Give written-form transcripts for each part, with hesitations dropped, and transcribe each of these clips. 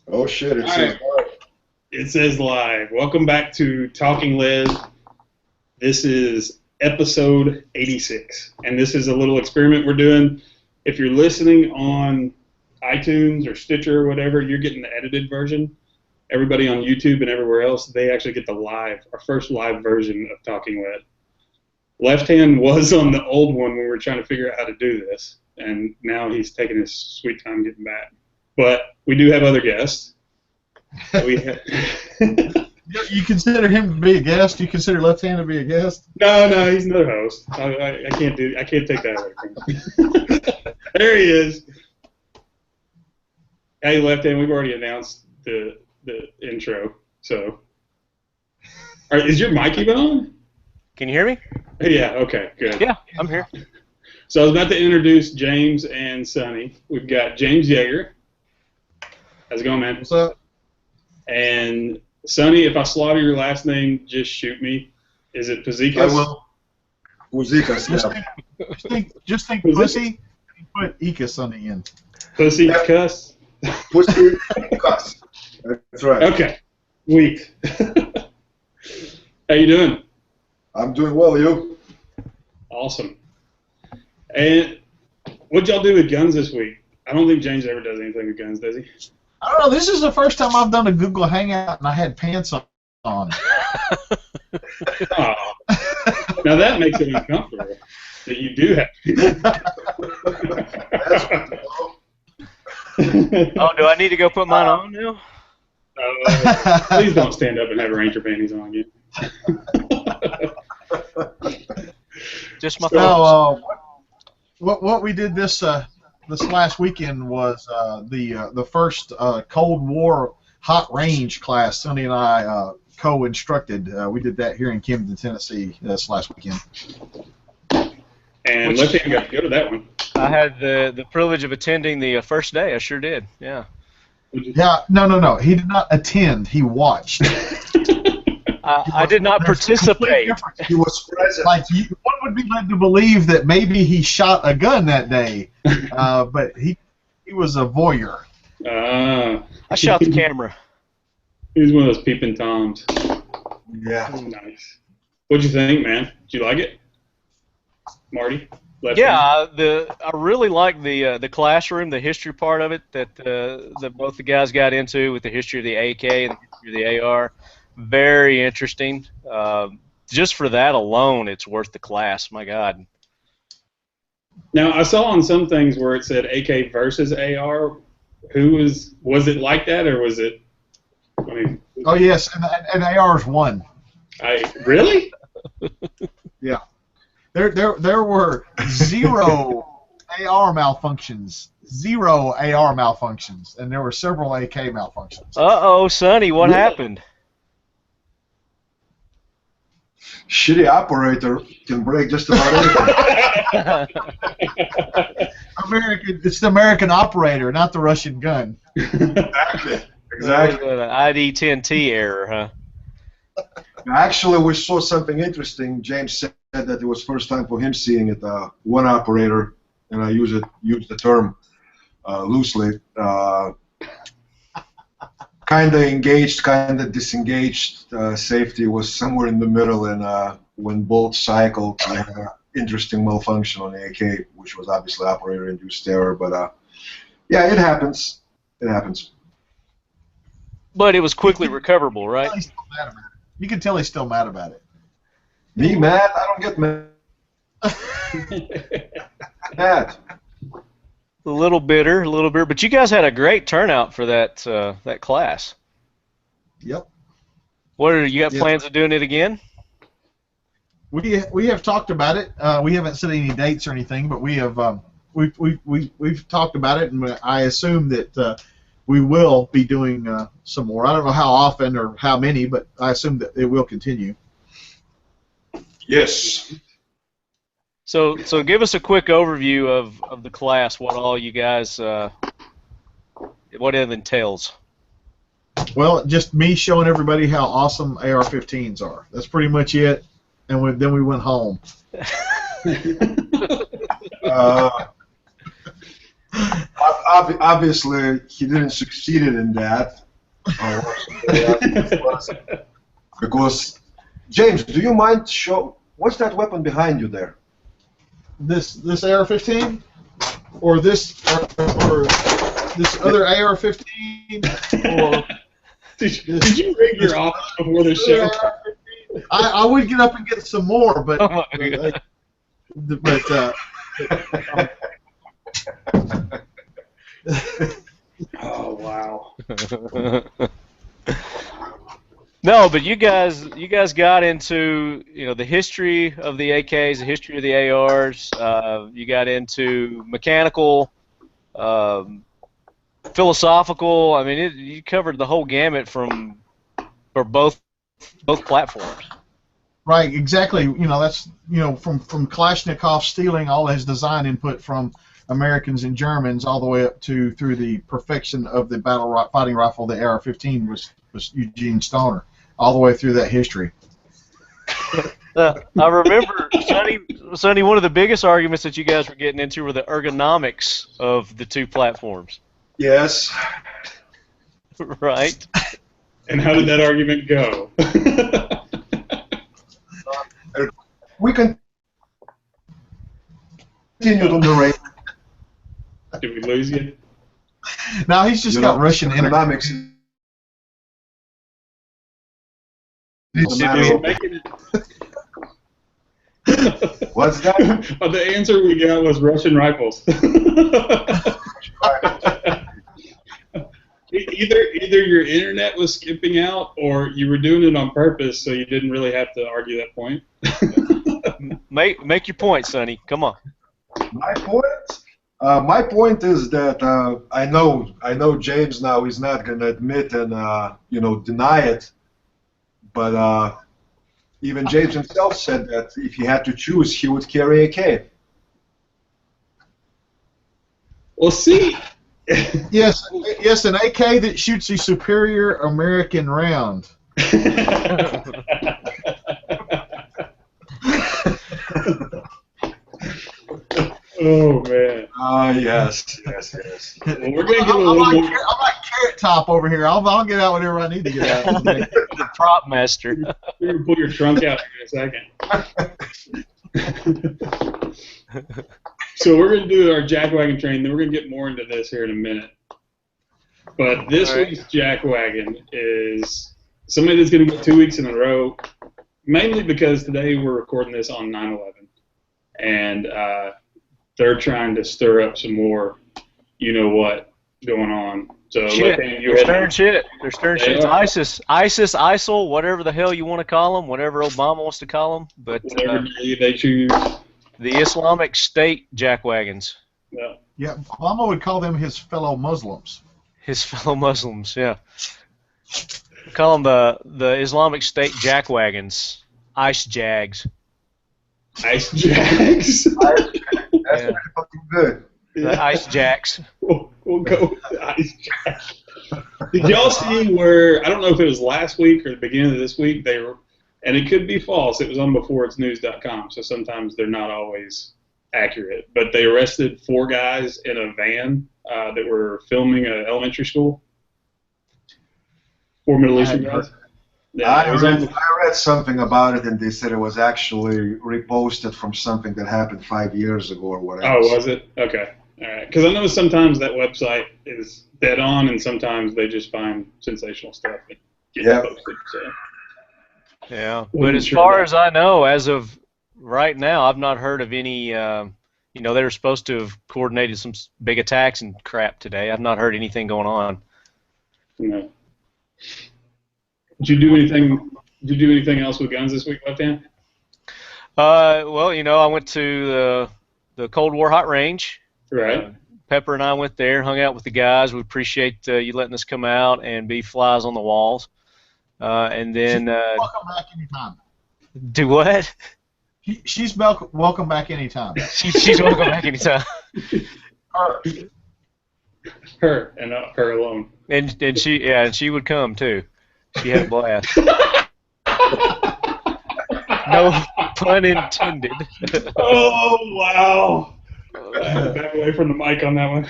Oh shit! It All says right. It says live. Welcome back to Talking Lead. This is episode 86, and this is a little experiment we're doing. If you're listening on iTunes or Stitcher or whatever, you're getting the edited version. Everybody on YouTube and everywhere else, they actually get our first live version of Talking Lead. Left Hand was on the old one when we were trying to figure out how to do this, and now he's taking his sweet time getting back. But we do have other guests. You consider him to be a guest? You consider Left Hand to be a guest? No, he's another host. I can't take that away from him. There he is. Hey, Left Hand, we've already announced the intro. So, is your mic even on? Can you hear me? Yeah. Okay. Good. Yeah, I'm here. So I was about to introduce James and Sonny. We've got James Yeager. How's it going, man? What's up? And Sonny, if I slaughter your last name, just shoot me. Is it Puzikas? I will. Puzikas, Just think pussy and put Ikas on the end. Puzikas? Puzikas. That's right. Okay. Weak. How you doing? I'm doing well. You? Awesome. And what'd y'all do with guns this week? I don't think James ever does anything with guns, does he? I don't know. This is the first time I've done a Google Hangout and I had pants on. Oh. Now that makes it uncomfortable that you do have Oh, do I need to go put mine on now? Please don't stand up and have Ranger panties on again. Just my thoughts. What we did this last weekend was the first Cold War hot range class. Sonny and I co-instructed. We did that here in Camden, Tennessee this last weekend. And Left Hand got to go to that one. I had the privilege of attending the first day. I sure did. Yeah. Yeah. No. He did not attend. He watched. I did not participate. He was present. Like one would be led to believe that maybe he shot a gun that day, but he was a voyeur. I shot the camera. He was one of those peeping toms. Yeah. Nice. What'd you think, man? Did you like it, Marty? Yeah, I really like the classroom, the history part of it that both the guys got into with the history of the AK and the history of the AR. Very interesting. Just for that alone, it's worth the class. My God. Now I saw on some things where it said AK versus AR. Was it like that, or was it? I mean, oh yes, and AR's won. Really? Yeah. There were zero AR malfunctions, and there were several AK malfunctions. Uh-oh, Sonny, what happened? Shitty operator can break just about anything. It's the American operator, not the Russian gun. Exactly. ID10T error, huh? Actually, we saw something interesting. James said that it was first time for him seeing it. One operator, and I use the term loosely. Kind of engaged, kind of disengaged. Safety was somewhere in the middle, and when both cycled, I had an interesting malfunction on the AK, which was obviously operator-induced error. But yeah, it happens. It happens. But it was quickly recoverable, right? You can tell he's still mad about it. Me mad? I don't get mad. Mad. A little bitter, but you guys had a great turnout for that class. Yep. You got plans of doing it again? We have talked about it. We haven't set any dates or anything, but we have we've talked about it, and I assume that we will be doing some more. I don't know how often or how many, but I assume that it will continue. Yes. So give us a quick overview of the class, what all you guys, what it entails. Well, just me showing everybody how awesome AR-15s are. That's pretty much it, and then we went home. Obviously, he didn't succeed in that. Because, James, do you mind show what's that weapon behind you there? This AR-15, or this other AR-15, or did you rig your office before the show? I would get up and get some more, but Oh wow. No, but you guys got into the history of the AKs, the history of the ARs. You got into mechanical, philosophical. I mean, you covered the whole gamut for both platforms. Right, exactly. That's from Kalashnikov stealing all his design input from Americans and Germans all the way up to through the perfection of the fighting rifle, the AR-15 was Eugene Stoner, all the way through that history. I remember, Sonny, one of the biggest arguments that you guys were getting into were the ergonomics of the two platforms. Yes. Right. And how did that argument go? We can continue to narrate. Did we lose you? Now he's just got Russian economics. What's that? Well, the answer we got was Russian rifles. Either your internet was skipping out, or you were doing it on purpose, so you didn't really have to argue that point. Make your point, Sonny. Come on. My point is that I know James now is not going to admit and deny it, but even James himself said that if he had to choose, he would carry a AK. Well, see. Yes, an AK that shoots a superior American round. Oh man. Yes. Well, we're gonna get a little more. I'm like Carrot Top over here. I'll get out whatever I need to get out. The prop master. You're gonna pull your trunk out in a second. So we're gonna do our jackwagon train. Then we're gonna get more into this here in a minute. But this week's jackwagon is somebody that's gonna get 2 weeks in a row, mainly because today we're recording this on 9/11, and they're trying to stir up some more, what going on. So they're stirring shit. They're stirring shit. It's ISIS, ISIL, whatever the hell you want to call them, whatever Obama wants to call them. But whatever they choose. The Islamic State jackwagons. Yeah, Obama would call them his fellow Muslims. His fellow Muslims, yeah. Call them the Islamic State jackwagons, ICE Jags. ICE Jags. That's pretty fucking good. The ICE Jacks. We'll go with the ICE Jacks. Did y'all see where, I don't know if it was last week or the beginning of this week, they were, and it could be false, it was on beforeitsnews.com, so sometimes they're not always accurate, but they arrested 4 guys in a van that were filming an elementary school. 4 Middle Eastern guys. Yeah, I read something about it, and they said it was actually reposted from something that happened 5 years ago or whatever. Oh, was it? Okay. All right. Because I know sometimes that website is dead on, and sometimes they just find sensational stuff and get it posted. So. Yeah, but as far as I know, as of right now, I've not heard of any. They were supposed to have coordinated some big attacks and crap today. I've not heard anything going on. No. Did you do anything? Did you do anything else with guns this week, Left Hand? Well, I went to the Cold War hot range. Right. Pepper and I went there, hung out with the guys. We appreciate you letting us come out and be flies on the walls. And then welcome back anytime. Do what? She's welcome back anytime. She's welcome back anytime. Her and her alone. And she would come too. She had a blast. No pun intended. Oh wow! Back away from the mic on that one.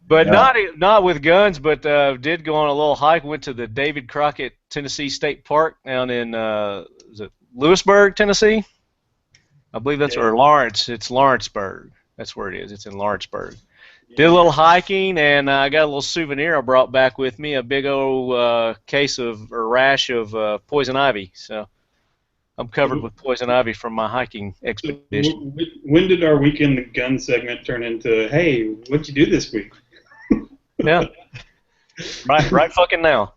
But not with guns, but did go on a little hike. Went to the David Crockett Tennessee State Park down in is it Lewisburg, Tennessee? I believe that's or Lawrence. It's Lawrenceburg. That's where it is. It's in Lawrenceburg. Did a little hiking, and I got a little souvenir I brought back with me, a big old case of or rash of poison ivy. So I'm covered with poison ivy from my hiking expedition. When did our weekend the gun segment turn into, hey, what'd you do this week? Yeah. Right fucking now.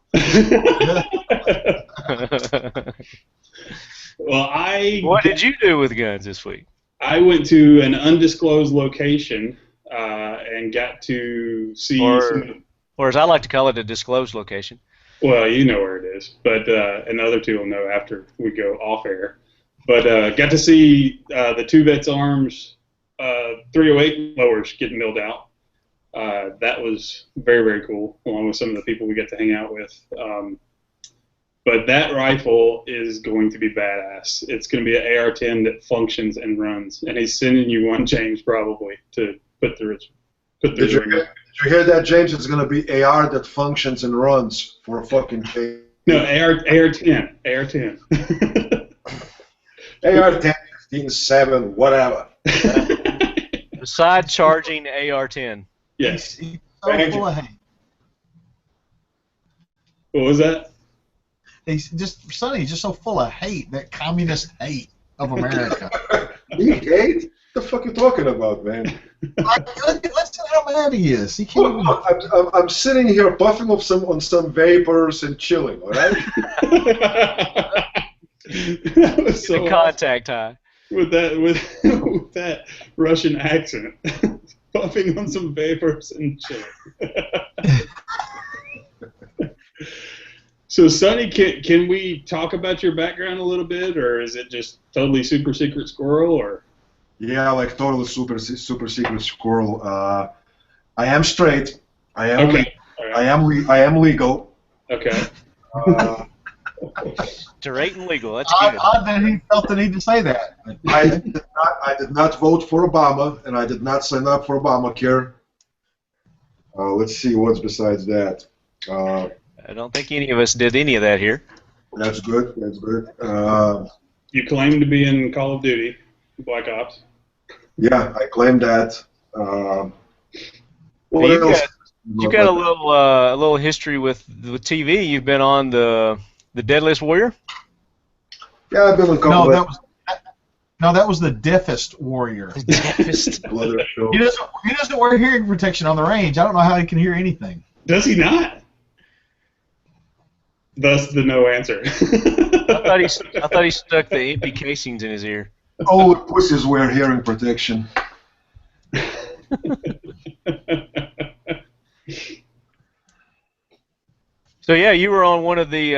Well, what did you do with guns this week? I went to an undisclosed location and got to see or as I like to call it, a disclosed location. Well, you know where it is, but and the other two will know after we go off air. But got to see the two Vets Arms 308 mowers getting milled out. That was very, very cool, along with some of the people we get to hang out with. But that rifle is going to be badass. It's going to be an AR-10 that functions and runs, and he's sending you one, James, probably to put through its. Did you hear that, James? It's going to be AR that functions and runs for a fucking change. No, AR-10. AR-10. AR-10, 15, 7, whatever. Side charging AR-10. Yes. He's so full of hate. What was that? He's just so full of hate, that communist hate of America. He hate? What the fuck are you talking about, man? Listen how mad he is. He can't even... I'm sitting here puffing on some vapors and chilling, all right? That was so the contact high. With that Russian accent. Puffing on some vapors and chilling. So, Sonny, can we talk about your background a little bit, or is it just totally super secret squirrel, or? Yeah, like totally super secret squirrel. I am straight. I am. Okay. Right. I am legal. Okay. Straight and legal. That's odd, good. Odd that he felt the need to say that. I did not vote for Obama, and I did not sign up for Obamacare. Let's see what's besides that. I don't think any of us did any of that here. That's good. That's good. You claim to be in Call of Duty, Black Ops. Yeah, I claim that. You've got a little history with TV. You've been on the Deadliest Warrior. Yeah, I've been on a couple. That was the deafest warrior. Deafest. He doesn't wear hearing protection on the range. I don't know how he can hear anything. Does he not? Thus the no answer. I thought he stuck the empty casings in his ear. Oh, pussies wear hearing protection. So yeah, you were on one of the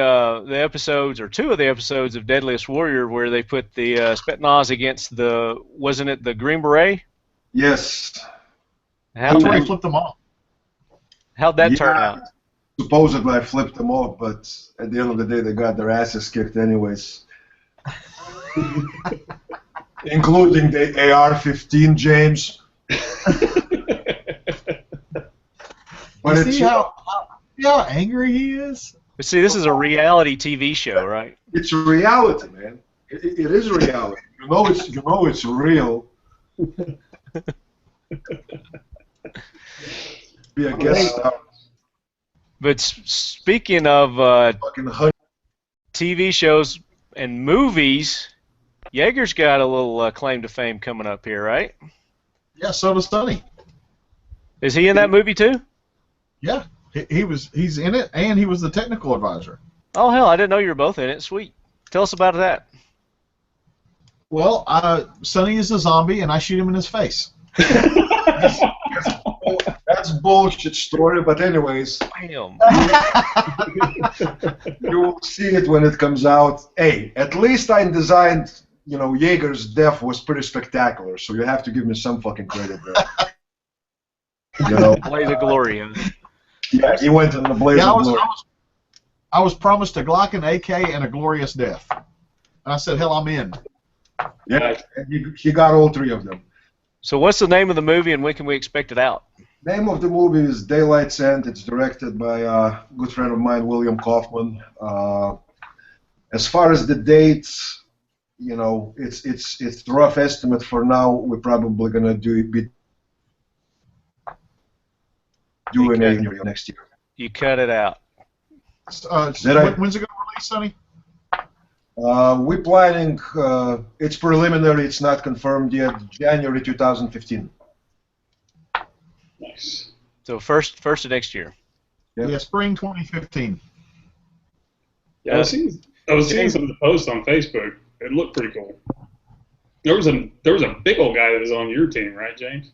episodes, or two of the episodes of Deadliest Warrior, where they put the Spetsnaz against wasn't it the Green Beret? Yes. That's where he flipped them off. How'd that turn out? Supposedly I flipped them off, but at the end of the day they got their asses kicked anyways. Including the AR-15, James. But you see how angry he is? But see, this is a reality TV show, right? It's a reality, man. It is reality. You know it's real. Be a guest star. But speaking of TV shows and movies, Yeager's got a little claim to fame coming up here, right? Yeah, so does Sonny. Is he in that movie too? Yeah, he's in it, and he was the technical advisor. Oh hell, I didn't know you were both in it. Sweet. Tell us about that. Well, Sonny is a zombie, and I shoot him in his face. That's bullshit story, but anyways. Damn. You will see it when it comes out. Hey, at least I designed, Yeager's death was pretty spectacular, so you have to give me some fucking credit there. Blaze of glory. Yeah, he went in the blaze of glory. I was promised a Glock, an AK, and a glorious death. And I said, hell, I'm in. Yeah, and he got all three of them. So what's the name of the movie, and when can we expect it out? Name of the movie is Daylight's End. It's directed by a good friend of mine, William Kaufman. As far as the dates, you know, it's a rough estimate for now. We're probably gonna be doing a next year. You cut it out. When's it going to release, Sonny? We're planning. It's preliminary. It's not confirmed yet. January 2015. Nice. So first of next year. Yep. Yeah, spring 2015. Yeah, I was seeing some of the posts on Facebook. It looked pretty cool. There was a big old guy that was on your team, right, James?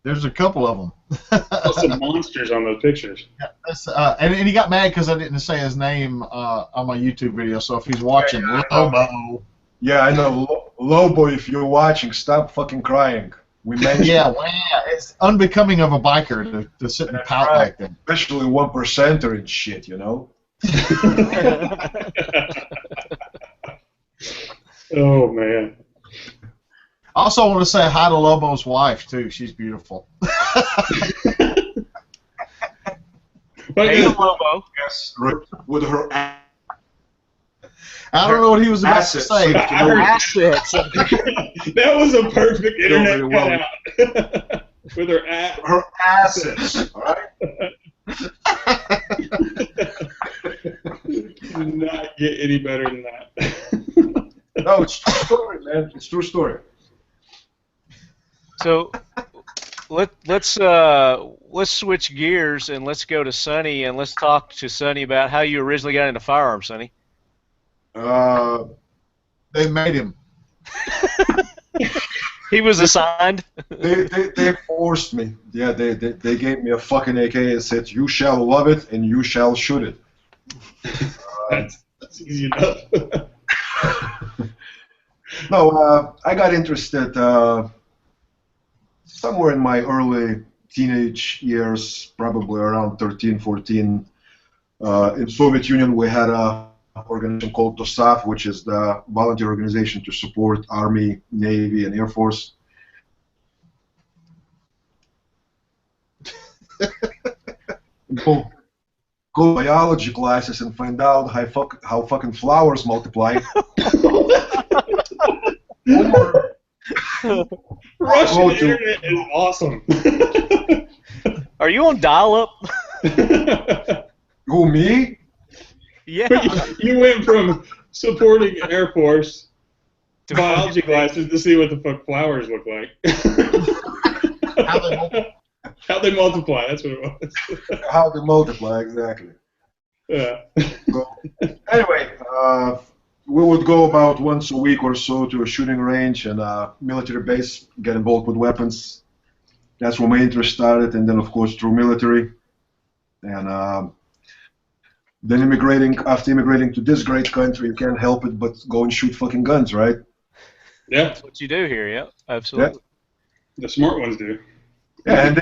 There's a couple of them. Some monsters on those pictures. Yeah, and he got mad because I didn't say his name on my YouTube video. So if he's watching, Lobo. Yeah, I know. Lobo, if you're watching, stop fucking crying. We mentioned. Yeah, it's unbecoming of a biker to sit and pout like that. Especially 1%er and shit, you know. Oh man. I also want to say hi to Lobo's wife too. She's beautiful. Hey, Lobo. Yes, with her. I don't know what he was about to say. Assets. That was a perfect internet cutout. With her ass. Her assets, all right? Could not get any better than that. No, it's true story, man. It's true story. So let's switch gears and let's go to Sonny and let's talk to Sonny about how you originally got into firearms, Sonny. They made him. He was assigned. They forced me. Yeah, they gave me a fucking AK and said, "You shall love it and you shall shoot it." That's easy enough. No, I got interested somewhere in my early teenage years, probably around 13, 14. In Soviet Union, we had a organization called TOSAF, which is the volunteer organization to support Army, Navy, and Air Force. Go biology classes and find out how fucking flowers multiply. Russian internet is awesome. Are you on dial-up? Who, me? Yeah. You went from supporting Air Force to biology classes to see what the fuck flowers look like. How they multiply, that's what it was. How they multiply, exactly. Yeah. So, anyway, we would go about once a week or so to a shooting range and a military base, get involved with weapons. That's where my interest started, and then, of course, through military. And then after immigrating to this great country, you can't help it but go and shoot fucking guns, right? Yeah. That's what you do here, yeah, absolutely. Yeah. The smart ones do. Yeah,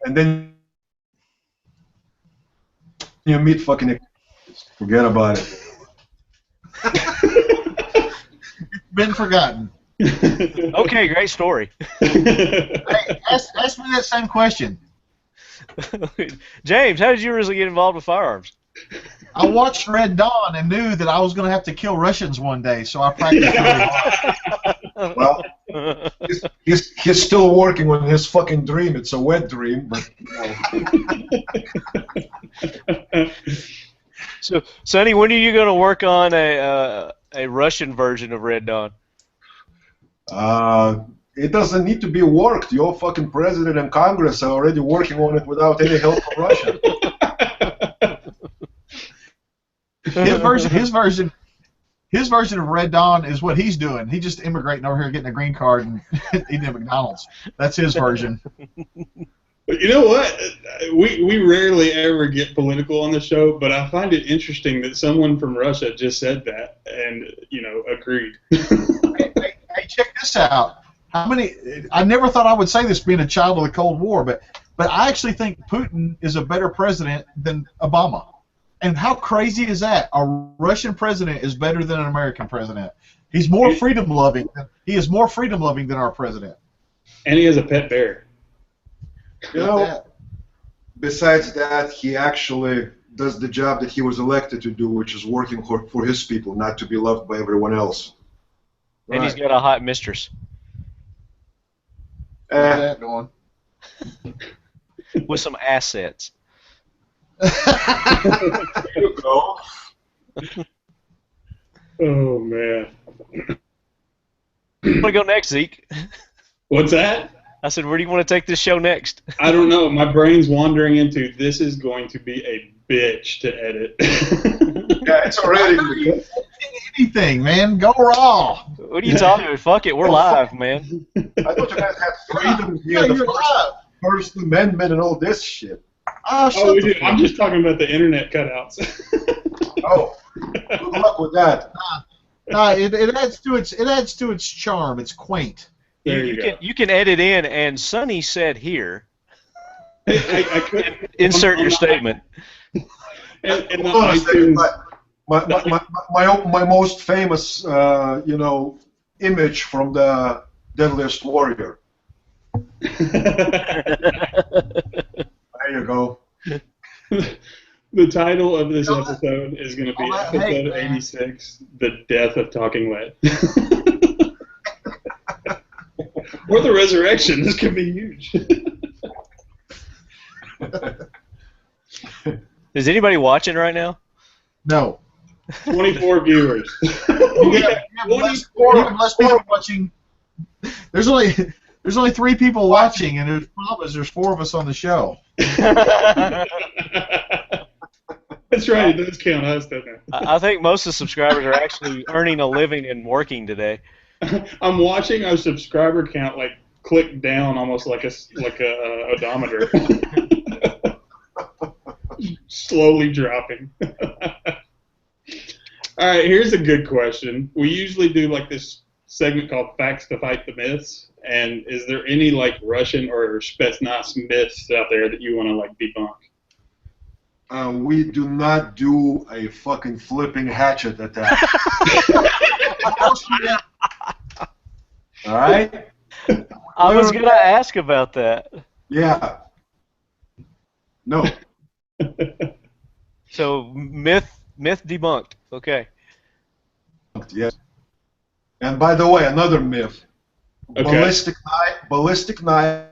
and then you meet fucking. Forget about it. It's been forgotten. Okay, great story. Hey, ask me that same question. James, how did you originally get involved with firearms? I watched Red Dawn and knew that I was going to have to kill Russians one day, so I practiced really hard. Well, he's still working on his fucking dream. It's a wet dream, but So, Sonny, when are you going to work on a Russian version of Red Dawn? it doesn't need to be worked. Your fucking president and Congress are already working on it without any help from Russia. His version of Red Dawn is what he's doing. He's just immigrating over here, getting a green card, and eating at McDonald's. That's his version. But you know what? We rarely ever get political on the show, but I find it interesting that someone from Russia just said that and, agreed. Hey, check this out. I never thought I would say this being a child of the Cold War, but I actually think Putin is a better president than Obama. And how crazy is that? A Russian president is better than an American president. He's more freedom loving. He is more freedom loving than our president. And he has a pet bear. You know, besides that, he actually does the job that he was elected to do, which is working for his people, not to be loved by everyone else. And he's got a hot mistress. How's that going? With some assets. There you go. Oh, man. Where do you want to go next, Zeke? What's that? I said, where do you want to take this show next? I don't know. My brain's wandering into this is going to be a bitch to edit. Yeah, it's already. Anything, man. Go raw. What are you talking about? Fuck it, we're live, man. I thought you guys had freedom here, Yeah, the you're live. First Amendment and all this shit. Oh, we do. I'm just talking about the internet cutouts. Oh, good luck with that. It adds to its charm. It's quaint. There you go. You can edit in, and Sonny said here. I could Insert your statement. And the Hold on a second. iTunes. My most famous, image from the Deadliest Warrior. There you go. The title of this episode is going to be episode 86, The Death of Talking Lead. Or the resurrection. This could be huge. Is anybody watching right now? No. 24 viewers. You have less people watching. There's only 3 people watching, and there's 4 of us on the show. That's right. It does count us, doesn't it? I think most of the subscribers are actually earning a living and working today. I'm watching our subscriber count like click down almost like a odometer. Slowly dropping. All right, here's a good question. We usually do like this segment called Facts to Fight the Myths. And is there any like Russian or Spetsnaz myths out there that you want to like debunk? We do not do a fucking flipping hatchet attack. All right? I was going to ask about that. Yeah. No. So myth debunked. Okay. Yes. And by the way, another myth. Okay. Ballistic knife.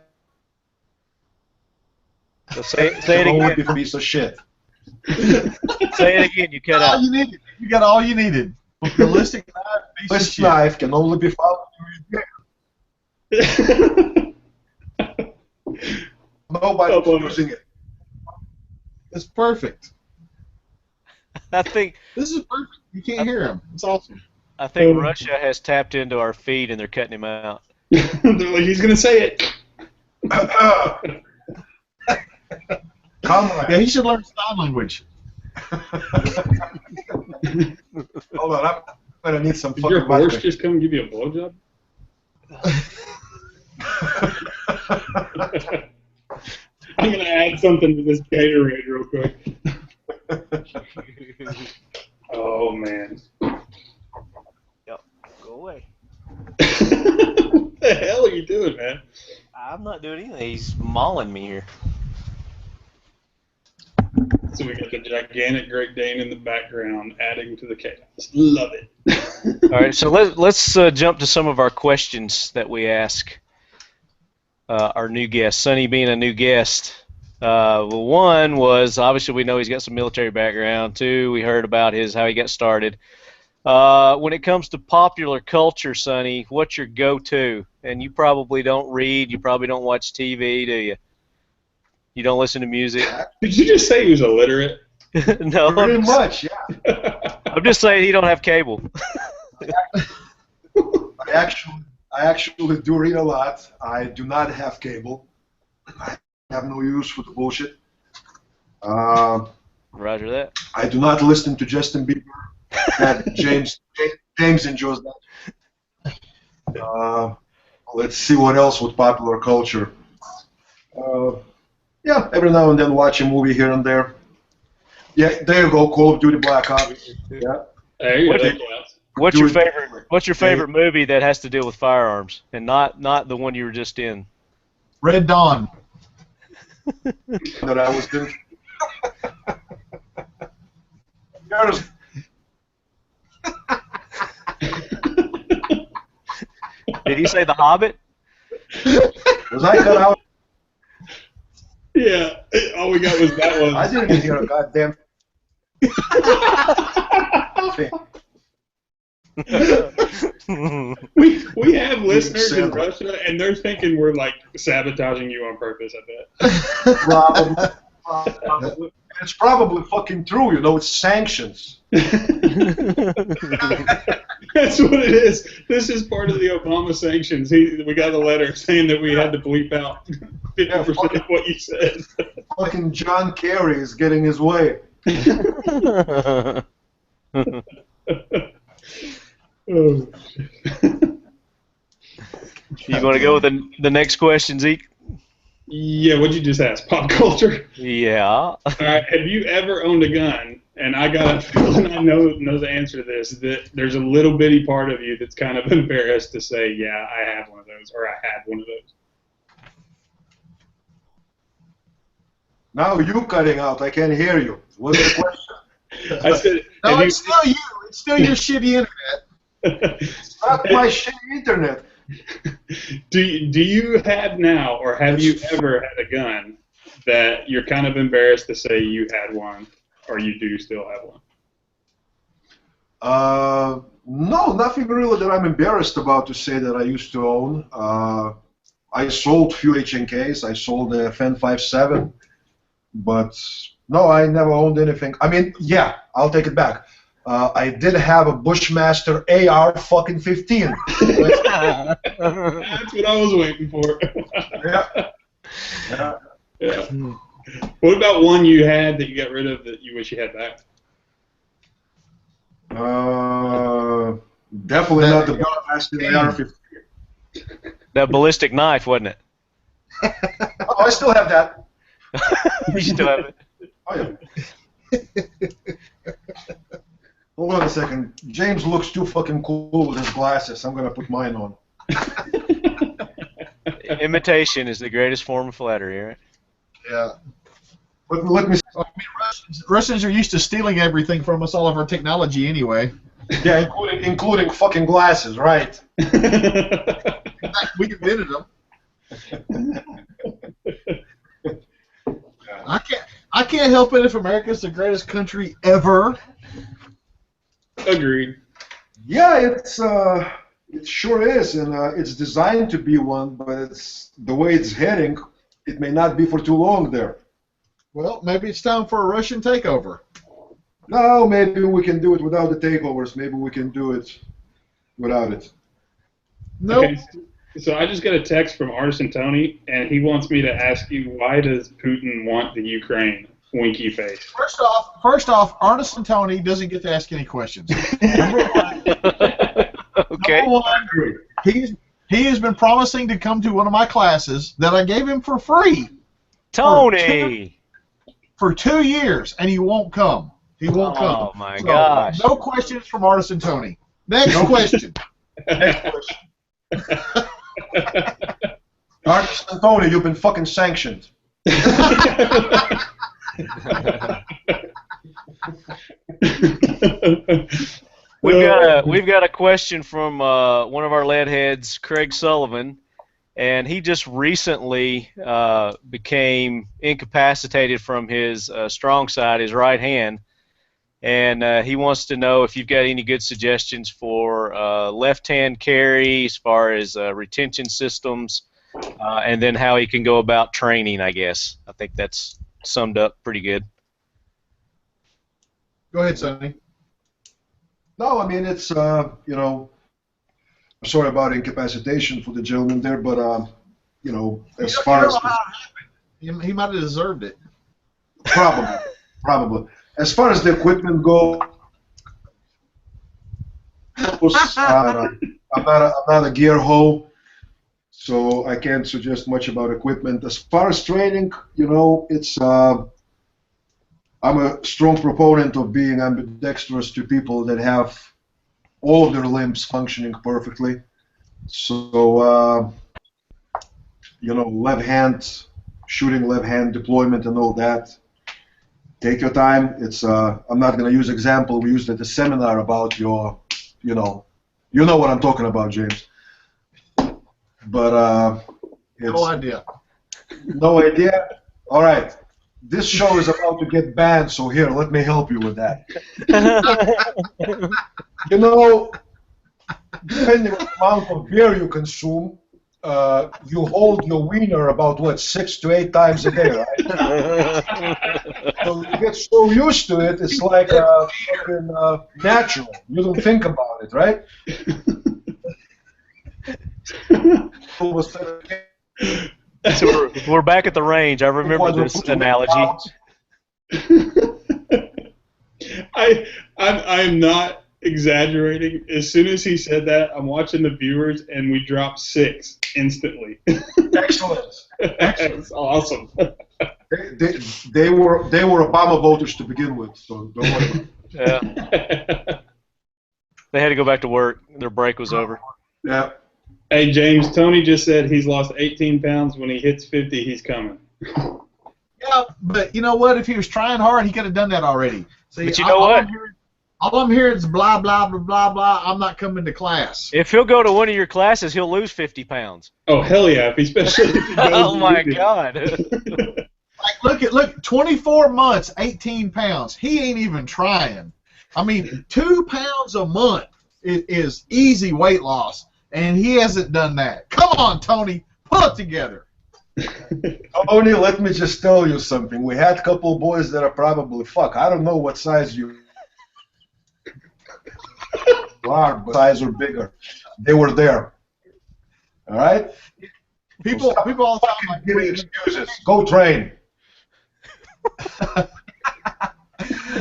So say it Only again. a piece of shit. Say it again. You cut out. All you needed. You got all you needed. Ballistic knife, piece of Ballistic shit. knife can only be found in your Nobody's using it. It's perfect. I think This is perfect. You can't hear him. It's awesome. Russia has tapped into our feed and they're cutting him out. They're like, he's going to say it. Comrade. Yeah, he should learn sign language. Hold on, I'm gonna need some Did your fucking horse vodka. just come give you a blowjob? I'm going to add something to this Gatorade real quick. Oh, man. Yep. Go away. What the hell are you doing, man? I'm not doing anything. He's mauling me here. So we got the gigantic Great Dane in the background adding to the chaos. Love it. All right, so let's jump to some of our questions that we ask our new guest. Sonny being a new guest. One was, obviously we know he's got some military background. 2, we heard about how he got started. When it comes to popular culture, Sonny, what's your go-to? And you probably don't read, you probably don't watch TV, do you? You don't listen to music? Did you just say he was illiterate? No. Pretty much, yeah. I'm just saying he don't have cable. I actually do read a lot. I do not have cable. I have no use for the bullshit. Roger that. I do not listen to Justin Bieber. That James enjoys that. Let's see what else with popular culture. Yeah, every now and then watch a movie here and there. Yeah, there you go, Call of Duty Black Ops. Yeah. There you go. What's your favorite movie that has to deal with firearms, and not the one you were just in? Red Dawn. That I was in. Did he say The Hobbit? Was I cut out? Yeah, all we got was that one. I didn't hear a goddamn thing. We have listeners in Russia, and they're thinking we're like sabotaging you on purpose. I bet. Probably. It's probably fucking true. You know, it's sanctions. That's what it is. This is part of the Obama sanctions. We got a letter saying that we had to bleep out 50% of what you said. Fucking John Kerry is getting his way. Oh. You want to go with the next question, Zeke? Yeah, what'd you just ask? Pop culture? Yeah. All right, have you ever owned a gun? And I got a feeling I know the answer to this, that there's a little bitty part of you that's kind of embarrassed to say, yeah, I have one of those, or I had one of those. Now you cutting out. I can't hear you. What's the question? I said, No, it's still you. It's still your shitty internet. It's not my shitty internet. Do you have now, or have you ever had a gun that you're kind of embarrassed to say you had one, or you do still have one? No, nothing really that I'm embarrassed about to say that I used to own. I sold few HNKs. I sold a Fen 5.7, but no, I never owned anything. I mean, yeah, I'll take it back. I did have a Bushmaster AR fucking 15. That's what I was waiting for. Yeah. What about one you had that you got rid of that you wish you had back? Definitely not the Bushmaster AR 15. That ballistic knife, wasn't it? Oh, I still have that. You still have it? Oh, yeah. Hold on a second. James looks too fucking cool with his glasses. I'm going to put mine on. Imitation is the greatest form of flattery, right? Yeah. But let me see. I mean, Russians are used to stealing everything from us, all of our technology anyway. Yeah, including fucking glasses, right? In fact, we invented them. I can't help it if America's the greatest country ever. Agreed. Yeah, it sure is, and it's designed to be one, but it's the way it's heading. It may not be for too long there. Well, maybe it's time for a Russian takeover. No, maybe we can do it without the takeovers. Maybe we can do it without it. Nope. Okay, so I just got a text from Artisan Tony, and he wants me to ask you, why does Putin want the Ukraine? Winky face. First off, Artisan Tony doesn't get to ask any questions. Number one, okay. He has been promising to come to one of my classes that I gave him for free. Tony! For 2 years, and he won't come. He won't come. Oh, my gosh. No questions from Artisan Tony. Next question. Next question. Artisan Tony, you've been fucking sanctioned. We've got a question from one of our lead heads, Craig Sullivan, and he just recently became incapacitated from his strong side, his right hand, and he wants to know if you've got any good suggestions for left-hand carry as far as retention systems, and then how he can go about training, I guess. I think that's summed up pretty good. Go ahead, Sonny. No, I mean, it's, you know, I'm sorry about incapacitation for the gentleman there, but, you know, as far as... He might have deserved it. Probably. As far as the equipment goes, I'm not a gear hoe, so I can't suggest much about equipment. As far as training, you know, it's... I'm a strong proponent of being ambidextrous to people that have all of their limbs functioning perfectly. So, you know, left hand shooting, left hand deployment, and all that. Take your time. It's I'm not going to use example we used at the seminar about your, you know what I'm talking about, James. But it's, No idea. no idea. All right. This show is about to get banned, so here, let me help you with that. You know, depending on the amount of beer you consume, you hold your wiener about, what, 6 to 8 times a day, right? So you get so used to it, it's like fucking natural. You don't think about it, right? So we're back at the range. I remember this analogy. I am not exaggerating. As soon as he said that, I'm watching the viewers, and we dropped 6 instantly. Excellent. That's awesome. They were Obama voters to begin with, so don't worry about it. Yeah. They had to go back to work. Their break was over. Yeah. Hey, James, Tony just said he's lost 18 pounds. When he hits 50, he's coming. Yeah, but you know what? If he was trying hard, he could have done that already. See, But you know what? All I'm hearing is blah, blah, blah, blah, blah. I'm not coming to class. If he'll go to one of your classes, he'll lose 50 pounds. Oh, hell yeah, especially if he goes Oh, my to God. Like, look, 24 months, 18 pounds. He ain't even trying. I mean, 2 pounds a month is easy weight loss, and he hasn't done that. Come on, Tony, pull it together. Tony, let me just tell you something. We had a couple of boys that are probably, I don't know what size you are, but size or bigger. They were there. All right? People all the time Fucking giving excuses. Go train.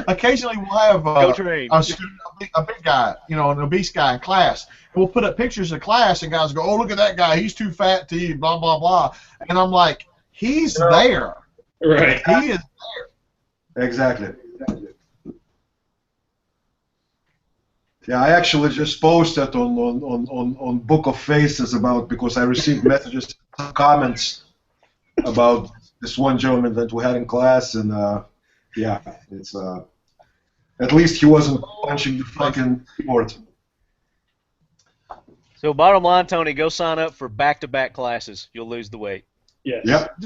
Occasionally we'll have Go train. a student, a big guy, you know, an obese guy in class. And we'll put up pictures of class, and guys go, "Oh, look at that guy. He's too fat to eat." Blah blah blah. And I'm like, he's there. Right. He is there. Exactly. Yeah, I actually just posted on Book of Faces because I received messages, comments about this one gentleman that we had in class, and yeah, it's at least he wasn't punching the fucking keyboard. So bottom line, Tony, go sign up for back-to-back classes. You'll lose the weight. Yes. Yep.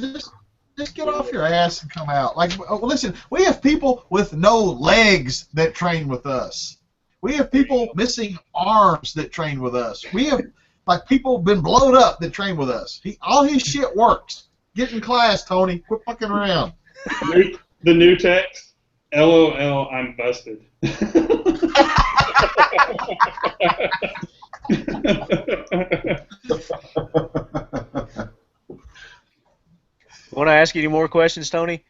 Just get off your ass and come out. Like, listen, we have people with no legs that train with us. We have people missing arms that train with us. We have like people been blowed up that train with us. All his shit works. Get in class, Tony. Quit fucking around. The new text, LOL, I'm busted. Want to ask you any more questions, Tony?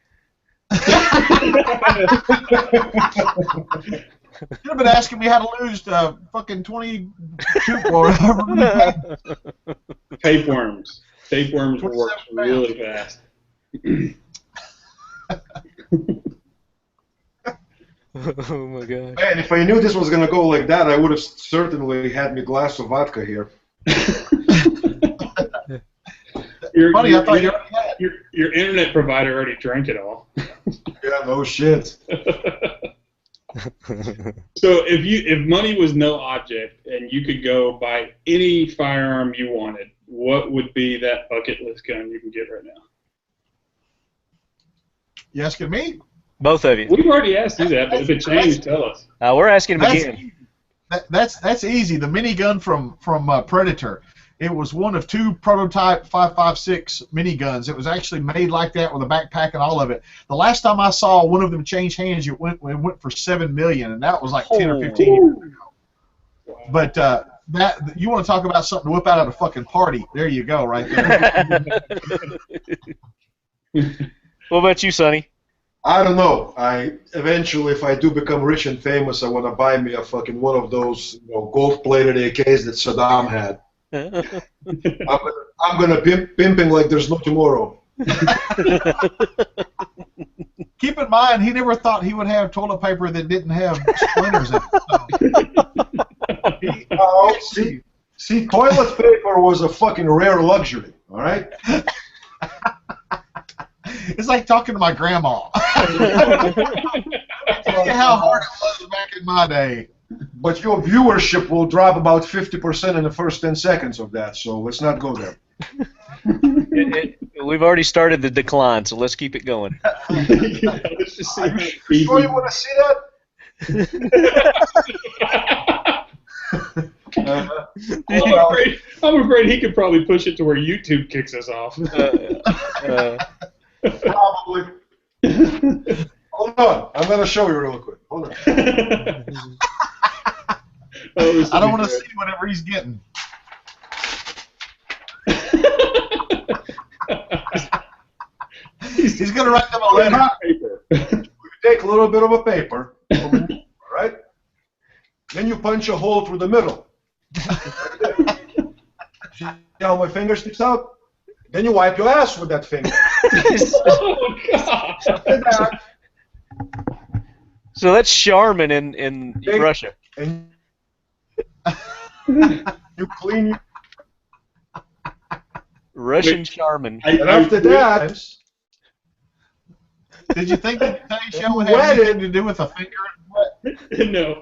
You've been asking me how to lose fucking 22 or whatever. Tapeworms. Tapeworms work really fast. Oh my God. Man, if I knew this was gonna go like that, I would have certainly had me a glass of vodka here. Funny, I thought your internet provider already drank it all. Yeah, no shit. So if money was no object and you could go buy any firearm you wanted, what would be that bucket list gun you can get right now? You asking me? Both of you. We've already asked you that, but if it changed, tell us. We're asking him again. That's easy. The minigun from Predator. It was one of 2 prototype 5.56 miniguns. It was actually made like that with a backpack and all of it. The last time I saw one of them change hands, it went for $7 million, and that was like 10 or 15 years ago. Wow. But that you want to talk about something to whip out at a fucking party? There you go, right there. What about you, Sonny? I don't know. Eventually, if I do become rich and famous, I want to buy me a fucking one of those gold-plated AKs that Saddam had. I'm gonna pimping like there's no tomorrow. Keep in mind, he never thought he would have toilet paper that didn't have splinters in it. So. See, toilet paper was a fucking rare luxury, all right? It's like talking to my grandma. Tell you how hard it was back in my day. But your viewership will drop about 50% in the first 10 seconds of that, so let's not go there. We've already started the decline, so let's keep it going. Let's just see Are you sure you want to see that? I'm afraid he could probably push it to where YouTube kicks us off. Probably. Hold on, I'm going to show you real quick. Hold on. I don't want to see whatever he's getting. He's going to write them a letter. Paper. You take a little bit of a paper, right? Then you punch a hole through the middle. See how my finger sticks out? Then you wipe your ass with that finger. Oh, God. So that's Charmin in Russia. And you clean your... Russian Charmin. And after that... Did you think that today's show would have anything to do with a finger and butt? No.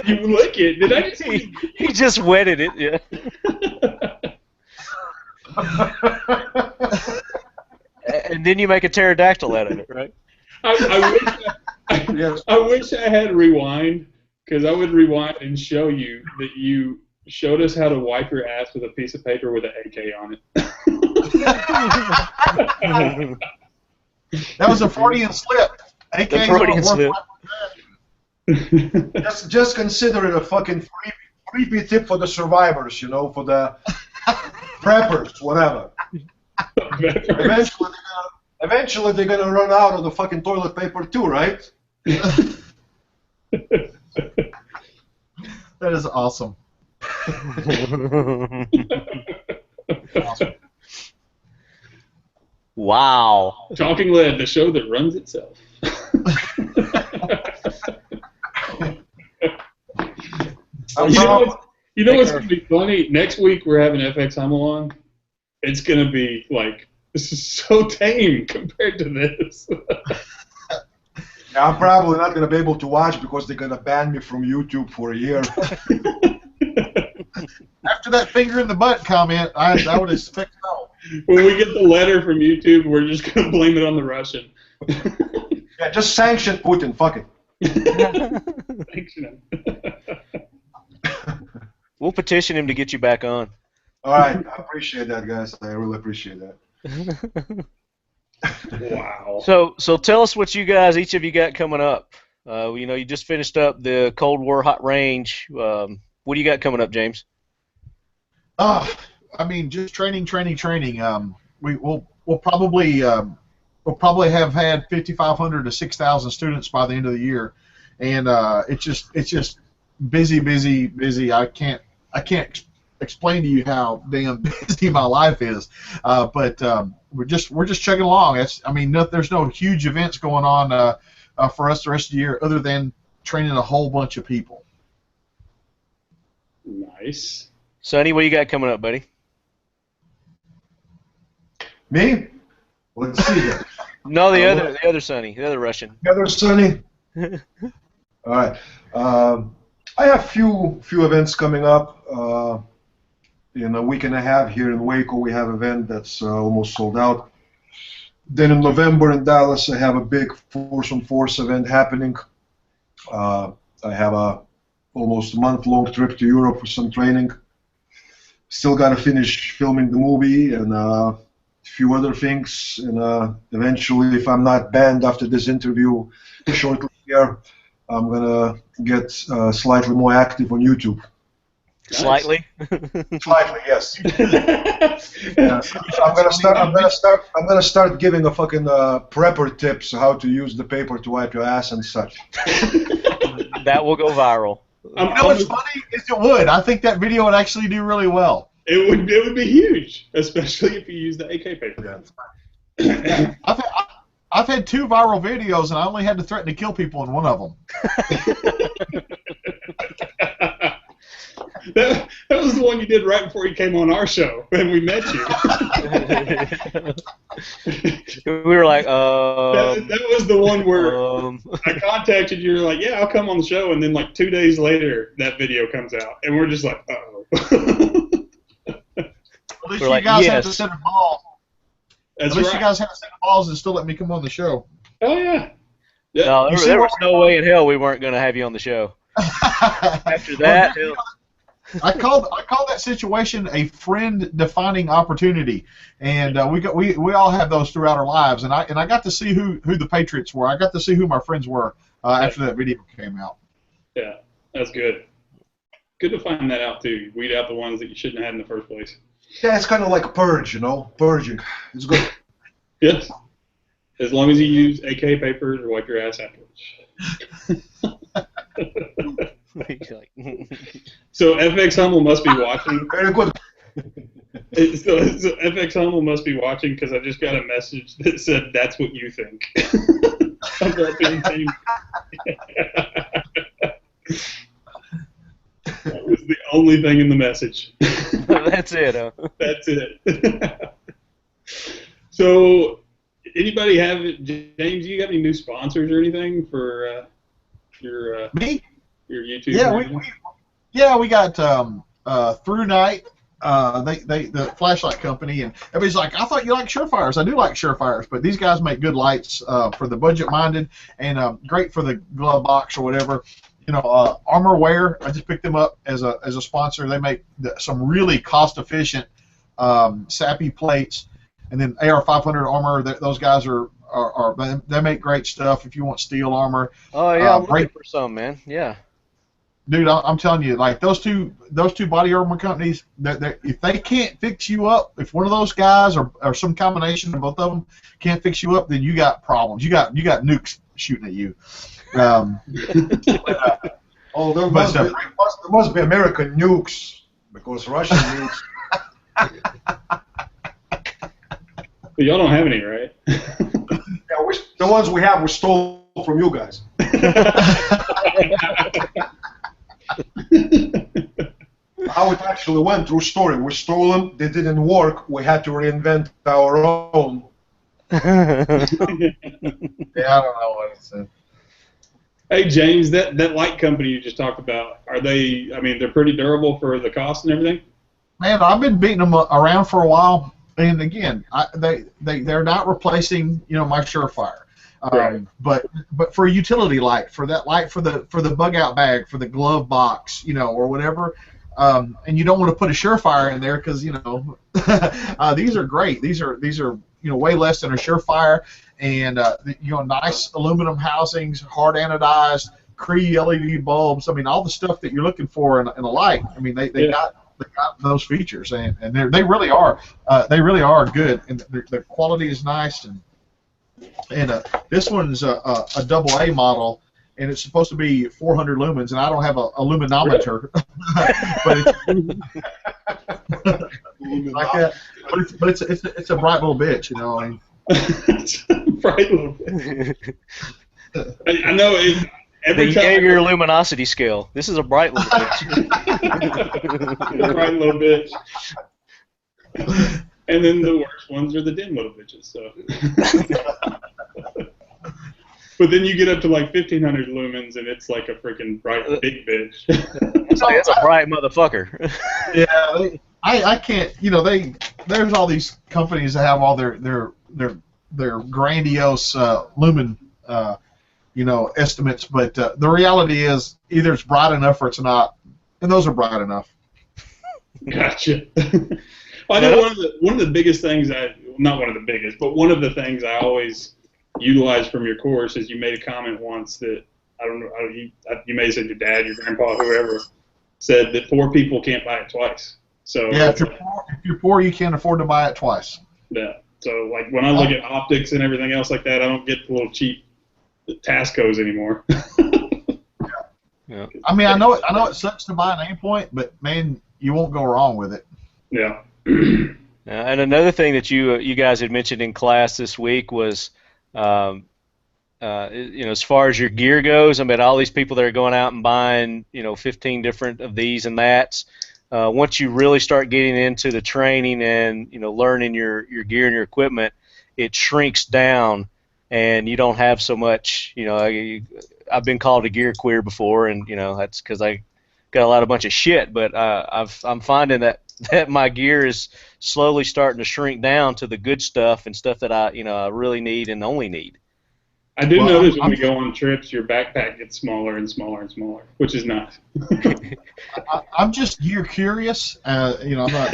You lick it. Did I just He just wetted it, yeah. And then you make a pterodactyl out of it, right? I wish I had rewind, because I would rewind and show you that you showed us how to wipe your ass with a piece of paper with an AK on it. That was a Freudian slip. AKs The Freudian slip. Just consider it a fucking creepy tip for the survivors, you know, for the preppers, whatever. Eventually they're gonna run out of the fucking toilet paper too, right? That is awesome. Awesome. Wow. Talking Lead, the show that runs itself. You know what's going to be funny? Next week we're having FX Hummel on. It's going to be like, this is so tame compared to this. Yeah, I'm probably not going to be able to watch because they're going to ban me from YouTube for a year. After that finger in the butt comment, I would expect no. When we get the letter from YouTube, we're just going to blame it on the Russian. Yeah, just sanction Putin, fuck it. Sanction him. We'll petition him to get you back on. All right, I appreciate that, guys. I really appreciate that. Wow. So tell us what you guys, each of you, got coming up. You know, you just finished up the Cold War Hot Range. What do you got coming up, James? I mean, just training. We'll probably have had 5,500 to 6,000 students by the end of the year, and it's just busy. I can't explain to you how damn busy my life is, but we're just chugging along. There's no huge events going on for us the rest of the year other than training a whole bunch of people. Nice. Sonny, what you got coming up, buddy? Me? Let's see that. No, the other Sonny, the other Russian. The other Sonny. All right. I have few events coming up. In a week and a half here in Waco, we have an event that's almost sold out. Then in November in Dallas, I have a big Force on Force event happening. I have a almost month-long trip to Europe for some training. Still got to finish filming the movie and a few other things. And eventually, if I'm not banned after this interview shortly here, I'm gonna get slightly more active on YouTube. Nice. Slightly. Slightly, yes. Yeah. I'm gonna start giving a fucking prepper tips how to use the paper to wipe your ass and such. That will go viral. You know what's funny is it would. I think that video would actually do really well. It would be huge, especially if you use the AK paper. Yeah. I've had 2 viral videos, and I only had to threaten to kill people in one of them. That was the one you did right before you came on our show, and we met you. We were like, that was the one where I contacted you. You're like, yeah, I'll come on the show, and then like 2 days later, that video comes out, and we're just like, uh-oh. At least you guys have to set a ball. That's At least right. you guys have to set balls and still let me come on the show. Oh yeah. no, there was no way in hell we weren't going to have you on the show. After that, I call that situation a friend-defining opportunity, and we all have those throughout our lives. And I got to see who the Patriots were. I got to see who my friends were after that video came out. Yeah, that's good. Good to find that out too. Weed out the ones that you shouldn't have had in the first place. Yeah, it's kind of like a purge, you know, purging. It's good. Yes. As long as you use AK papers or wipe your ass afterwards. So FX Hummel must be watching. Very good. So FX Hummel must be watching because I just got a message that said that's what you think about being team. That was the only thing in the message. that's it. Huh? That's it. So, anybody have James? You got any new sponsors or anything for your Me? Your YouTube? Yeah, we got Through Night. The flashlight company, and everybody's like, I thought you liked Surefires. I do like Surefires, but these guys make good lights for the budget-minded and great for the glove box or whatever. You know, Armor Wear, I just picked them up as a sponsor. They make some really cost-efficient SAPI plates, and then AR-500 armor. Those guys they make great stuff. If you want steel armor, Oh yeah, I'm looking for some, man. Yeah. dude, I'm telling you, like those two body armor companies, if they can't fix you up, if one of those guys or some combination of both of them can't fix you up, then you got problems. You got nukes shooting at you. There must be American nukes, because Russian nukes. But y'all don't have any, right? Yeah, the ones we have were stolen from you guys. How it actually went, true story. We stole them, they didn't work, we had to reinvent our own. Yeah, I don't know what it said. Hey James, that light company you just talked about, are they? I mean, they're pretty durable for the cost and everything. Man, I've been beating them around for a while, and again, they're not replacing my Surefire. Right. But for a utility light, for that light for the bug out bag, for the glove box, or whatever, and you don't want to put a Surefire in there because these are great. These are way less than a Surefire, and nice aluminum housings, hard anodized, Cree LED bulbs. I mean, all the stuff that you're looking for in a light. I mean, they got those features, and they really are good, and the quality is nice, and this one's a double A model, and it's supposed to be 400 lumens, and I don't have a luminometer, but it's a bright little bitch, I mean. Bright little bitch. I know. Every the Yeager luminosity scale. This is a bright little bitch. Bright little bitch. And then the worst ones are the dim little bitches. So. But then you get up to like 1,500 lumens, and it's like a freaking bright big bitch. It's a bright motherfucker. Yeah, I can't. There's all these companies that have all their grandiose lumen, estimates, but the reality is either it's bright enough or it's not, and those are bright enough. Gotcha. I know one of the biggest things not one of the biggest, but one of the things I always utilize from your course is you made a comment once that I don't know, you may have said your dad, your grandpa, whoever said that 4 people can't buy it twice. So yeah, if you're poor, you can't afford to buy it twice. Yeah. So like when I look at optics and everything else like that, I don't get the little cheap Tascos anymore. Yeah. I mean, I know it sucks to buy an aim point, but man, you won't go wrong with it. Yeah. And another thing that you guys had mentioned in class this week was as far as your gear goes, I mean, all these people that are going out and buying, 15 different of these and that's. Once you really start getting into the training and learning your gear and your equipment, it shrinks down, and you don't have so much. I've been called a gear queer before, and that's because I got a bunch of shit. But I'm finding that my gear is slowly starting to shrink down to the good stuff and stuff that I really need and only need. I do notice when we go on trips, your backpack gets smaller and smaller and smaller, which is nice. I'm just gear curious. I'm not.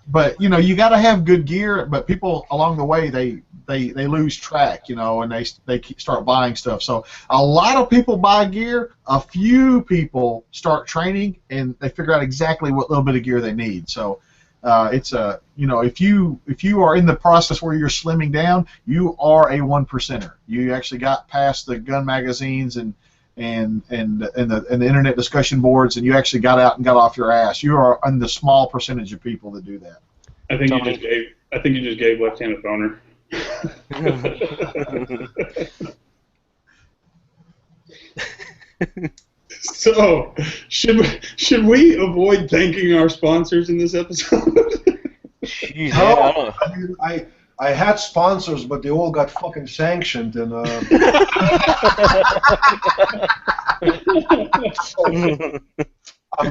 But you got to have good gear. But people along the way they lose track, and they start buying stuff. So a lot of people buy gear. A few people start training and they figure out exactly what little bit of gear they need. So. It's if you are in the process where you're slimming down, you are a 1%er. You actually got past the gun magazines and the internet discussion boards, and you actually got out and got off your ass. You are in the small percentage of people that do that. I think you just gave left-handed boner. So, should we avoid thanking our sponsors in this episode? Jeez, No, I had sponsors, but they all got fucking sanctioned, and I'm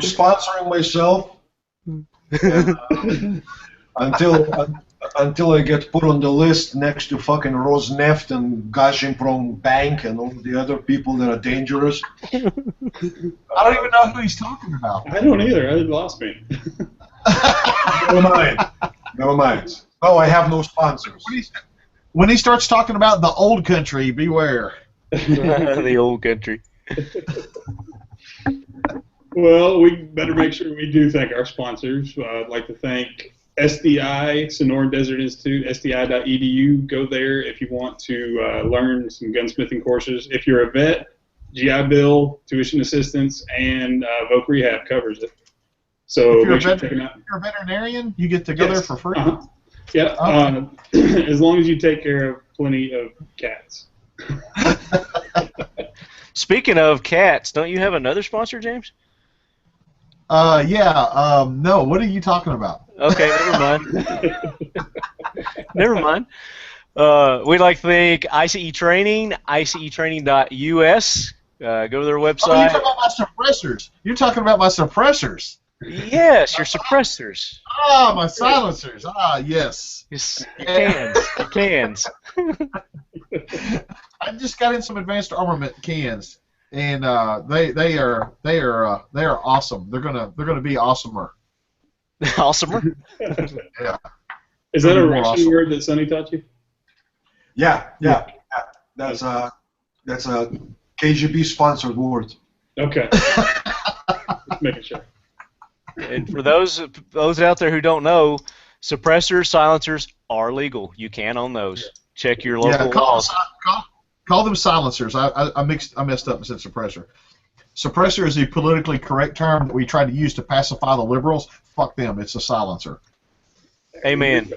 sponsoring myself and, until I get put on the list next to fucking Rosneft and Gazprom Bank and all the other people that are dangerous. I don't even know who he's talking about. I don't either. It lost me. Never mind. Oh, I have no sponsors. When he starts talking about the old country, beware. The old country. Well, we better make sure we do thank our sponsors. I'd like to thank SDI, Sonoran Desert Institute, SDI.edu. Go there if you want to learn some gunsmithing courses. If you're a vet, GI Bill, tuition assistance, and Voc Rehab covers it. So if make sure check them out. If you're a veterinarian, you get to go there for free. Uh-huh. Yeah, Okay. As long as you take care of plenty of cats. Speaking of cats, don't you have another sponsor, James? No, what are you talking about? Okay, never mind. Never mind. We'd like to thank ICE Training, icetraining.us. Go to their website. Oh, you're talking about my suppressors. You're talking about my suppressors. Yes, your suppressors. Ah, my silencers. Ah, yes. Yes, your cans. Your cans. I just got in some advanced armament cans, and they are awesome. They're gonna be awesomer. Awesomer. Yeah. Is that a More Russian awesome. word that Sonny taught you? Yeah. That's a KGB sponsored word. Okay. Just making sure. And for those out there who don't know, suppressors, silencers are legal. You can own those. Check your local laws. Call them silencers. I messed up and said suppressor. Suppressor is the politically correct term that we try to use to pacify the liberals. Fuck them. It's a silencer. Amen.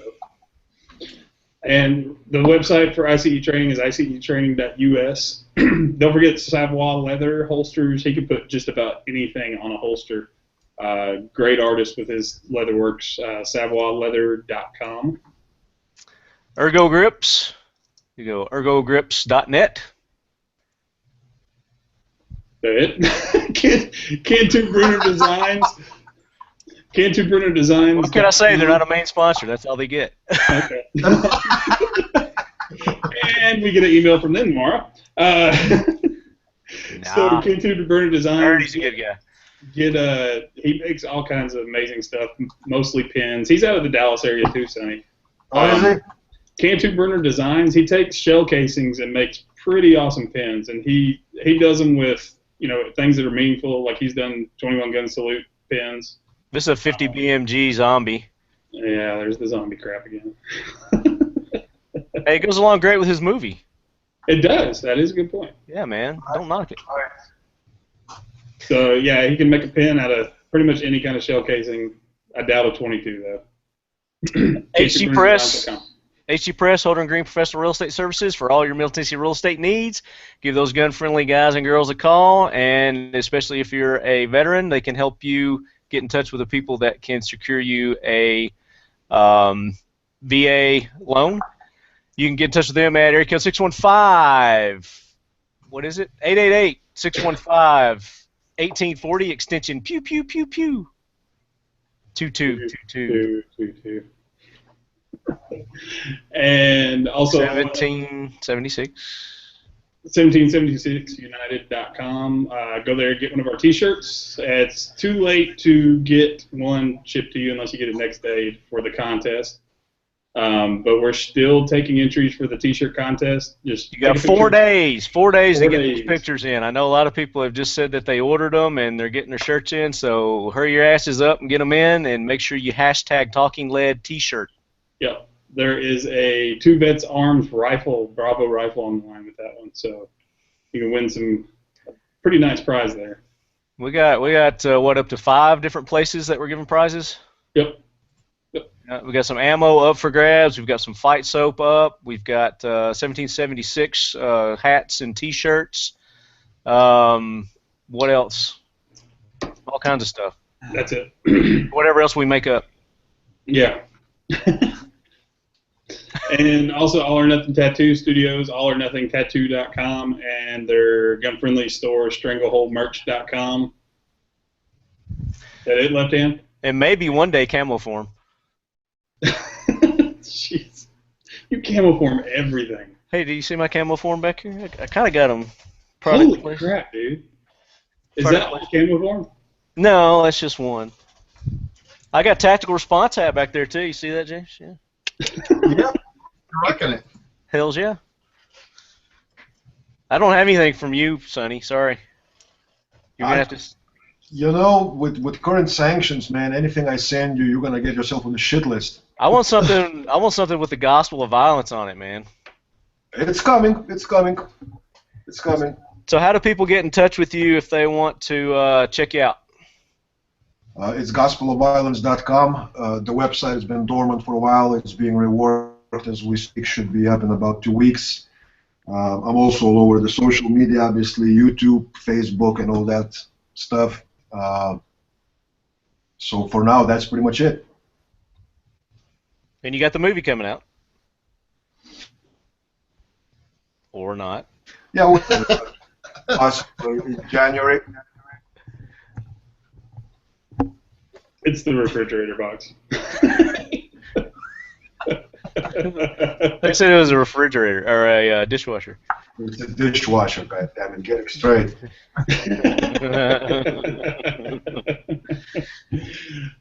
And the website for ICE Training is icetraining.us. Don't forget Savoy leather holsters. He can put just about anything on a holster. Great artist with his leatherworks. SavoyLeather.com. Ergo Grips. You go ergogrips.net. It. Cantu Bruner Designs. Cantu Bruner Designs. What can I say? They're not a main sponsor. That's all they get. Okay. And we get an email from them tomorrow. So Cantu Bruner Designs. I heard he's a good guy. He makes all kinds of amazing stuff, mostly pins. He's out of the Dallas area too, Sonny. Oh, is it? Cantu Bruner Designs. He takes shell casings and makes pretty awesome pins, and he does them with things that are meaningful, like he's done 21 gun salute pins. This is a 50 BMG zombie. Yeah, there's the zombie crap again. Hey, it goes along great with his movie. It does. That is a good point. Yeah, man. Don't knock it. So yeah, he can make a pin out of pretty much any kind of shell casing. I doubt a 22 though. HG Press. HG Press, Holder and Green Professional Real Estate Services for all your Middle Tennessee real estate needs. Give those gun-friendly guys and girls a call, and especially if you're a veteran, they can help you get in touch with the people that can secure you a VA loan. You can get in touch with them at area code 615. What is it? 888-615-1840, extension pew pew pew pew. 2222. And also 1776. 1776united.com. Go there and get one of our T-shirts. It's too late to get one shipped to you unless you get it next day for the contest. But we're still taking entries for the T-shirt contest. Just you got 4 days. 4 days to get these pictures in. I know a lot of people have just said that they ordered them and they're getting their shirts in. So hurry your asses up and get them in, and make sure you hashtag Talking Lead T-shirt. Yep. There is a 2 Vets Arms rifle, Bravo rifle on the line with that one. So you can win some pretty nice prize there. We got what, up to 5 different places that we're giving prizes? Yep. We got some ammo up for grabs. We've got some fight soap up. We've got 1776 hats and T-shirts. What else? All kinds of stuff. That's it. Whatever else we make up. Yeah. And also All or Nothing Tattoo Studios, allornothingtattoo.com, and their gun-friendly store, strangleholdmerch.com. Is that it, Left Hand? And maybe one day camo form. Jeez. You camo form everything. Hey, do you see my camo form back here? I kind of got them. Holy crap, dude. Is that all camo form? No, that's just one. I got tactical response hat back there, too. You see that, James? Yeah. Yep. You're rocking it. Hells yeah. I don't have anything from you, Sonny. Sorry. You're going to have to... You know, with current sanctions, man, anything I send you, you're gonna get yourself on the shit list. I want something. I want something with the gospel of violence on it, man. It's coming. It's coming. It's coming. So, how do people get in touch with you if they want to check you out? It's gospelofviolence.com. The website has been dormant for a while. It's being reworked as we speak. Should be up in about 2 weeks. I'm also all over the social media, obviously, YouTube, Facebook, and all that stuff. So for now, that's pretty much it. And you got the movie coming out. Or not. Yeah, possibly in January. It's the refrigerator box. They said it was a refrigerator or a dishwasher. It's a dishwasher, goddammit. Get it straight.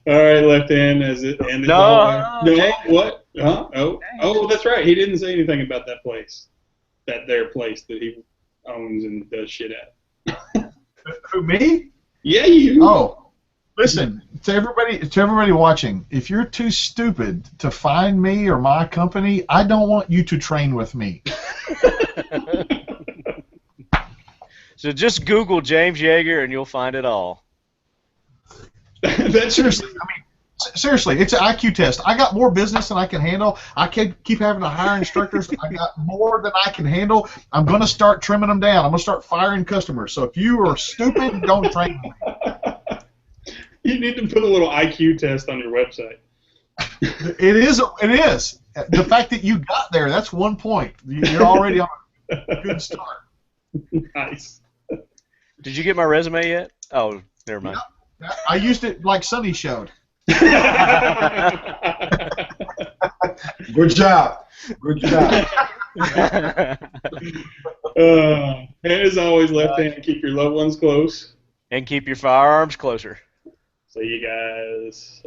All right, Left Hand. As it ended. No, what? Huh? Oh, that's right. He didn't say anything about that place, their place that he owns and does shit at. Who, me? Yeah, you. Oh. Listen, to everybody watching, if you're too stupid to find me or my company, I don't want you to train with me. So just Google James Yeager and you'll find it all. That's seriously, seriously, it's an IQ test. I got more business than I can handle. I can keep having to hire instructors. I got more than I can handle. I'm going to start trimming them down. I'm going to start firing customers. So if you are stupid, don't train me. You need to put a little IQ test on your website. It is. The fact that you got there, that's 1 point. You're already on a good start. Nice. Did you get my resume yet? Oh, never mind. Yeah, I used it like Sonny showed. Good job. Good job. And as always, Left Hand, keep your loved ones close. And keep your firearms closer. See you guys.